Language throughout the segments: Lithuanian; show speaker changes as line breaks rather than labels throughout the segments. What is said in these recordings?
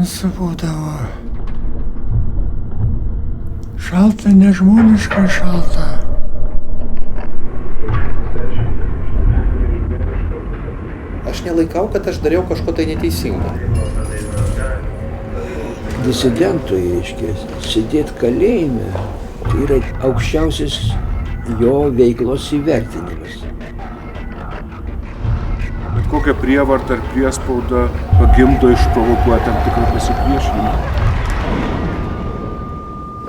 tamsu būdavo. Šalta, nežmoniškai šalta.
Aš nelaikau, kad aš dariau kažko tai neteisingo.
Disidentui, reiškia, sėdėti kalėjime, tai yra aukščiausias jo veiklos įvertinimas.
Bet kokia prievarta ar priespauda pagimdo, išprovokuoja tam tikrą pasipriešinimą.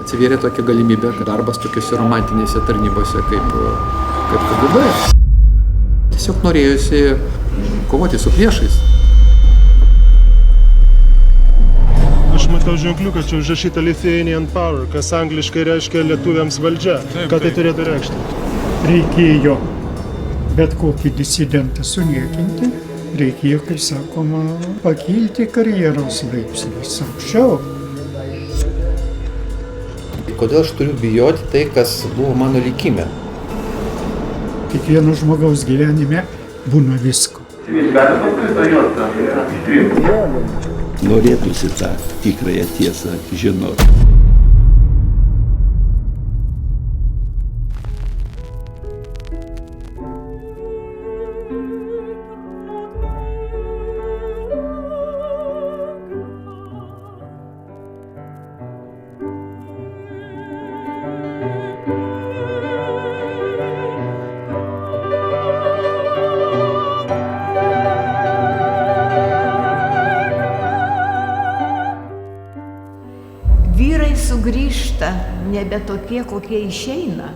Atsivėrė tokia galimybė, kad darbas tokiuose romantinėse tarnybose kaip KGB. Tiesiog norėjusi kovoti su priešais.
Aš matau ženkliuką, čia užrašyta Lithuanian Power, kas angliškai reiškia lietuviams valdžia. Ką tai turėtų reikšti?
Reikėjo bet kokį disidentą suniekinti, reikėjo, kaip sakoma, pakilti karjeros laipsniais aukščiau.
Kodėl aš turiu bijoti tai, kas buvo mano likime?
Kiekvieno žmogaus gyvenime būna visko.
Norėtųsi tą tikrąją tiesą žinoti.
Vyrai sugrįžta nebe tokie, kokie išeina.